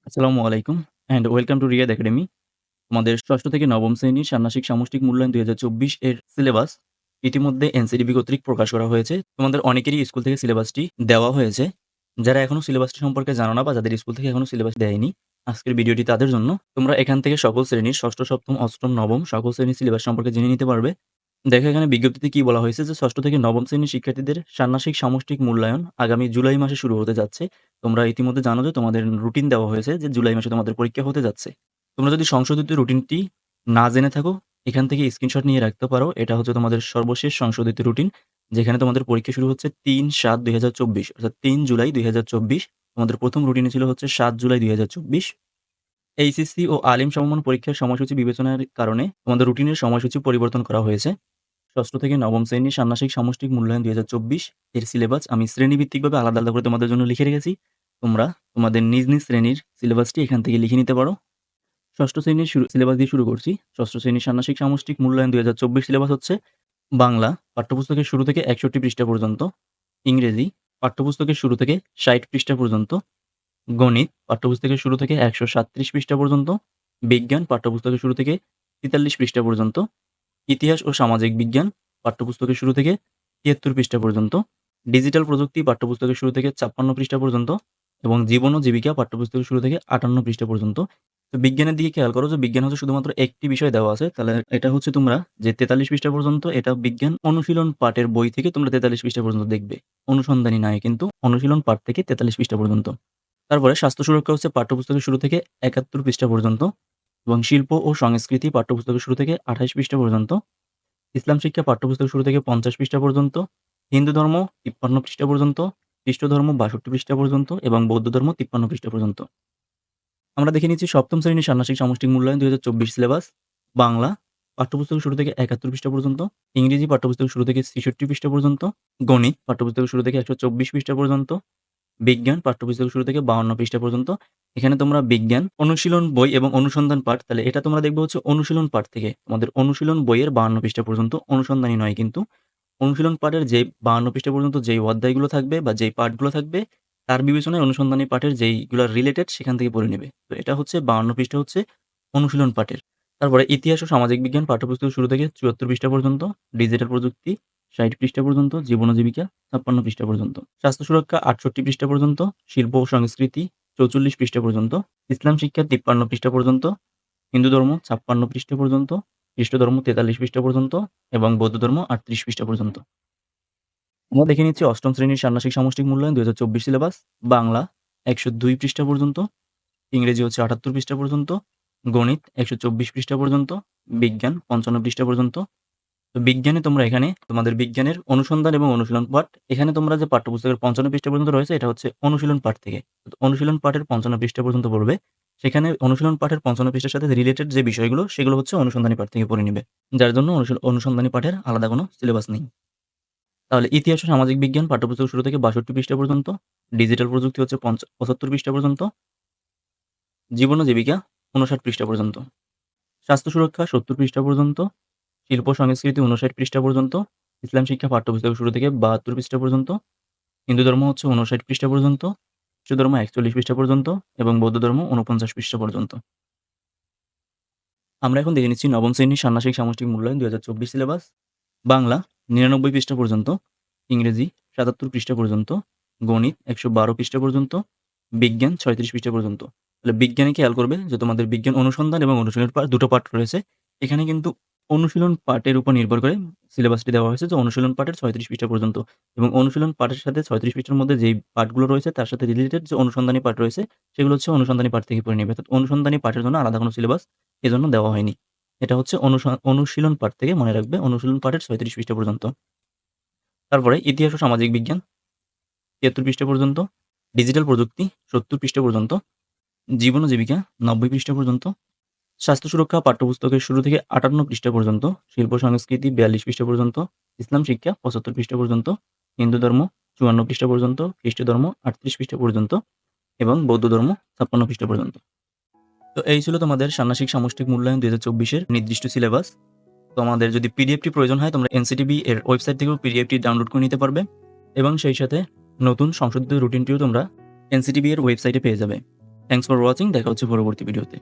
আসসালামু আলাইকুম and welcome to Riyad academy. তোমাদের ষষ্ঠ থেকে নবম শ্রেণীর ষান্মাসিক সামষ্টিক মূল্যায়ন ২০২৪ এর সিলেবাস ইতিমধ্যে এনসিডিবি কর্তৃক প্রকাশ করা হয়েছে। তোমাদের অনেকেরই স্কুল থেকে সিলেবাসটি দেওয়া হয়েছে। যারা এখনো সিলেবাসটি সম্পর্কে জানো না বা যাদের স্কুল থেকে এখনো সিলেবাস দেয়নি, আজকের ভিডিওটি তাদের জন্য। তোমরা এখান থেকে সকল শ্রেণীর ষষ্ঠ, সপ্তম, অষ্টম, নবম সকল শ্রেণীর সিলেবাস সম্পর্কে জেনে নিতে পারবে। দেখো এখানে বিজ্ঞপ্তিতে কি বলা হয়েছে যে ষষ্ঠ থেকে নবম শ্রেণীর শিক্ষার্থীদের ষান্মাসিক সামষ্টিক মূল্যায়ন আগামী জুলাই মাসে শুরু হতে যাচ্ছে। তোমরা ইতিমধ্যে জানো যে তোমাদের রুটিন দেওয়া হয়েছে যে জুলাই মাসে তোমাদের পরীক্ষা হতে যাচ্ছে। তোমরা যদি সংশোধিত রুটিনটি না জেনে থাকো, এখান থেকে স্ক্রিনশট নিয়ে রাখতে পারো। এটা হচ্ছে তোমাদের সর্বশেষ সংশোধিত রুটিন, যেখানে তোমাদের পরীক্ষা শুরু হচ্ছে ৩/৭/২০২৪ অর্থাৎ ৩ জুলাই ২০২৪। তোমাদের প্রথম রুটিনে ছিল হচ্ছে ৭ জুলাই ২০২৪। এইচএসসি ও আলিম সমমান পরীক্ষার সময়সূচি বিবেচনার কারণে তোমাদের রুটিনের সময়সূচি পরিবর্তন করা হয়েছে। ষষ্ঠ থেকে নবম শ্রেণীর ষান্মাসিক সামষ্টিক মূল্যায়ন ২০২৪ এর সিলেবাস আমি শ্রেণীভিত্তিকভাবে আলাদা, আলাদা করে তোমাদের জন্য লিখে রেখেছি। তোমরা তোমাদের নিজ, নিজ শ্রেণীর সিলেবাসটি এখান থেকে লিখে নিতে পারো। ষষ্ঠ শ্রেণীর সিলেবাস দিয়ে শুরু করছি। ষষ্ঠ শ্রেণীর ষান্মাসিক সামষ্টিক মূল্যায়ন ২০২৪ সিলেবাস হচ্ছে: বাংলা পাঠ্যপুস্তকের শুরু থেকে ৬১ পৃষ্ঠা পর্যন্ত, ইংরেজি পাঠ্যপুস্তকের শুরু থেকে ৬০ পৃষ্ঠা পর্যন্ত, গণিত পাঠ্যপুস্তকের শুরু থেকে ১৩৭ পৃষ্ঠা পর্যন্ত, বিজ্ঞান পাঠ্যপুস্তকের শুরু থেকে ৪৩ পৃষ্ঠা পর্যন্ত, ইতিহাস ও সামাজিক বিজ্ঞান পাঠ্যপুস্তকের শুরু থেকে ৭৩ পৃষ্ঠা পর্যন্ত, ডিজিটাল প্রযুক্তি পাঠ্যপুস্তকের শুরু থেকে ৫৬ পৃষ্ঠা পর্যন্ত এবং জীবন ও জীবিকা পাঠ্যপুস্তকের শুরু থেকে ৫৮ পৃষ্ঠা পর্যন্ত। তো বিজ্ঞানের দিকে খেয়াল করো যে বিজ্ঞান হচ্ছে শুধুমাত্র একটি বিষয় দেওয়া আছে। তাহলে এটা হচ্ছে তোমরা যে ৪৩ পৃষ্ঠা পর্যন্ত, এটা বিজ্ঞান অনুশীলন পাঠের বই থেকে তোমরা ৪৩ পৃষ্ঠা পর্যন্ত দেখবে। অনুসন্ধানী নয় কিন্তু, অনুশীলন পাঠ থেকে ৪৩ পৃষ্ঠা পর্যন্ত। তারপরে স্বাস্থ্য সুরক্ষা হচ্ছে পাঠ্যপুস্তকের শুরু থেকে ৭১ পৃষ্ঠা পর্যন্ত এবং শিল্প ও সংস্কৃতি পাঠ্যপুস্তকের শুরু থেকে ২৮ পৃষ্ঠা পর্যন্ত। ইসলাম শিক্ষা পাঠ্যপুস্তক শুরু থেকে ৫০ পৃষ্ঠা পর্যন্ত, হিন্দু ধর্ম ৫৩ পৃষ্ঠা পর্যন্ত, খ্রিস্ট ধর্ম ৬২ পৃষ্ঠা পর্যন্ত এবং বৌদ্ধ ধর্ম ৫৩ পৃষ্ঠা পর্যন্ত। আমরা দেখে নিচ্ছি সপ্তম শ্রেণীর ষান্মাসিক সামষ্টিক মূল্যায়ন ২০২৪ সিলেবাস। বাংলা পাঠ্যপুস্তক শুরু থেকে ৭১ পৃষ্ঠা পর্যন্ত, ইংরেজি পাঠ্যপুস্তক শুরু থেকে ৬৬ পৃষ্ঠা পর্যন্ত, গণিত পাঠ্যপুস্তক শুরু থেকে ১২৪ পৃষ্ঠা পর্যন্ত, বিজ্ঞান পাঠ্যপুস্তক শুরু থেকে ৫২ পৃষ্ঠা পর্যন্ত। এখানে তোমরা বিজ্ঞান অনুশীলন বই এবং অনুসন্ধান পাঠ, তাহলে এটা তোমরা দেখবে হচ্ছে অনুশীলন পাঠ থেকে তোমাদের অনুশীলন বইয়ের ৫২ পৃষ্ঠা পর্যন্ত, অনুসন্ধানী নয় কিন্তু। অনুশীলন পাঠের যে ৫২ পৃষ্ঠা পর্যন্ত যেই অধ্যায়গুলো থাকবে বা যেই পাঠগুলো থাকবে, তার বিবেচনায় অনুসন্ধানী পাঠের যেইগুলো রিলেটেড সেখান থেকে পড়ে নেবে। তো এটা হচ্ছে ৫২ পৃষ্ঠা হচ্ছে অনুশীলন পাঠের। তারপরে ইতিহাস ও সামাজিক বিজ্ঞান পাঠ্যপুস্তক শুরু থেকে ৭৪ পৃষ্ঠা পর্যন্ত, ডিজিটাল প্রযুক্তি ৬০ পৃষ্ঠা পর্যন্ত, জীবন ও জীবিকা ৫৬ পৃষ্ঠা পর্যন্ত, স্বাস্থ্য সুরক্ষা ৬৮ পৃষ্ঠা পর্যন্ত, শিল্প ও সংস্কৃতি ৪৪ পৃষ্ঠা পর্যন্ত, ইসলাম শিক্ষা ৫৩ পৃষ্ঠা পর্যন্ত, হিন্দু ধর্ম ৫৬ পৃষ্ঠা পর্যন্ত, খ্রিস্ট ধর্ম ৪৩ পৃষ্ঠা পর্যন্ত এবং বৌদ্ধ ধর্ম ৩৮ পৃষ্ঠা পর্যন্ত। আমরা দেখে নিচ্ছি অষ্টম শ্রেণীর ষান্মাসিক সামষ্টিক মূল্যায়ন ২০২৪ সিলেবাস। বাংলা ১০২ পৃষ্ঠা পর্যন্ত, ইংরেজি হচ্ছে ৭৮ পৃষ্ঠা পর্যন্ত, গণিত ১২৪ পৃষ্ঠা পর্যন্ত, বিজ্ঞান ৫৫ পৃষ্ঠা পর্যন্ত। তো বিজ্ঞানে তোমরা এখানে তোমাদের বিজ্ঞানের অনুসন্ধান এবং অনুশীলন পাঠ, এখানে তোমরা যে পাঠ্যপুস্তকের ৫৫ পৃষ্ঠা পর্যন্ত রয়েছে এটা হচ্ছে অনুশীলন পাঠ থেকে। তো অনুশীলন পাঠের ৫৫ পৃষ্ঠা পর্যন্ত পড়বে। সেখানে অনুশীলন পাঠের ৫৫ পৃষ্ঠার সাথে রিলেটেড যে বিষয়গুলো সেগুলো হচ্ছে অনুসন্ধানী পাঠ থেকে পড়ে নিবে। যার জন্য অনুসন্ধানী পাঠের আলাদা কোনো সিলেবাস নেই। তাহলে ইতিহাস ও সামাজিক বিজ্ঞান পাঠ্যপুস্তক শুরু থেকে ৬২ পৃষ্ঠা পর্যন্ত, ডিজিটাল প্রযুক্তি হচ্ছে ৭৫ পৃষ্ঠা পর্যন্ত, জীবন ও জীবিকা ৫৯ পৃষ্ঠা পর্যন্ত, স্বাস্থ্য সুরক্ষা ৭০ পৃষ্ঠা পর্যন্ত, শিল্প সংস্কৃতি ৫৯ পৃষ্ঠা পর্যন্ত, ইসলাম শিক্ষা পাঠ্যপুস্তক শুরু থেকে ৭২ পৃষ্ঠা পর্যন্ত, হিন্দু ধর্ম হচ্ছে ৫৯ পৃষ্ঠা পর্যন্ত, খ্রিস্ট ধর্ম ৪১ পৃষ্ঠা পর্যন্ত এবং বৌদ্ধ ধর্ম ৪৯ পৃষ্ঠা পর্যন্ত। আমরা এখন দেখে নিচ্ছি নবম শ্রেণীর ষান্মাসিক সামষ্টিক মূল্যায়ন ২০২৪ সিলেবাস। বাংলা ৯৯ পৃষ্ঠা পর্যন্ত, ইংরেজি ৭৭ পৃষ্ঠা পর্যন্ত, গণিত ১১২ পৃষ্ঠা পর্যন্ত, বিজ্ঞান ৩৬ পৃষ্ঠা পর্যন্ত। তাহলে বিজ্ঞানে খেয়াল করবে যে তোমাদের বিজ্ঞান অনুসন্ধান এবং অনুশীলন পাঠ দুটো পাঠ রয়েছে। এখানে কিন্তু অনুশীলন পাঠের উপর নির্ভর করে সিলেবাসটি দেওয়া হয়েছে যে অনুশীলন পাঠের ৩৬ পৃষ্ঠা পর্যন্ত এবং অনুশীলন পাঠের সাথে ৩৬ পৃষ্ঠার মধ্যে যেই পাঠগুলো রয়েছে তার সাথে রিলেটেড যে অনুসন্ধানী পাঠ রয়েছে সেগুলো হচ্ছে অনুসন্ধানী পাঠ থেকে পড়ে নেবে। অর্থাৎ অনুসন্ধানী পাঠের জন্য আলাদা কোনো সিলেবাস এজন্য দেওয়া হয়নি। এটা হচ্ছে অনুশীলন পাঠ থেকে মনে রাখবে, অনুশীলন পাঠের ৩৬ পৃষ্ঠা পর্যন্ত। তারপরে ইতিহাস ও সামাজিক বিজ্ঞান ৭৩ পৃষ্ঠা পর্যন্ত, ডিজিটাল প্রযুক্তি ৭০ পৃষ্ঠা পর্যন্ত, জীবন ও জীবিকা ৯০ পৃষ্ঠা পর্যন্ত, স্বাস্থ্য সুরক্ষা পাঠ্যপুস্তকের শুরু থেকে ৫৮ পৃষ্ঠা পর্যন্ত, শিল্প সংস্কৃতি ৪২ পৃষ্ঠা পর্যন্ত, ইসলাম শিক্ষা ৭৫ পৃষ্ঠা পর্যন্ত, হিন্দু ধর্ম ৫৪ পৃষ্ঠা পর্যন্ত, খ্রিস্ট ধর্ম ৩৮ পৃষ্ঠা পর্যন্ত এবং বৌদ্ধ ধর্ম ৫৬ পৃষ্ঠা পর্যন্ত। তো এই ছিল তোমাদের ষান্মাসিক সামষ্টিক মূল্যায়ন ২০২৪ এর নির্দিষ্ট সিলেবাস। তোমাদের যদি পিডিএফটি প্রয়োজন হয় তোমরা এনসিটিবি এর ওয়েবসাইট থেকেও পিডিএফটি ডাউনলোড করে নিতে পারবে এবং সেই সাথে নতুন সংশোধিত রুটিনটিও তোমরা এনসিটিবি এর ওয়েবসাইটে পেয়ে যাবে। Thanks for watching. দেখা হচ্ছে পরবর্তী ভিডিওতে।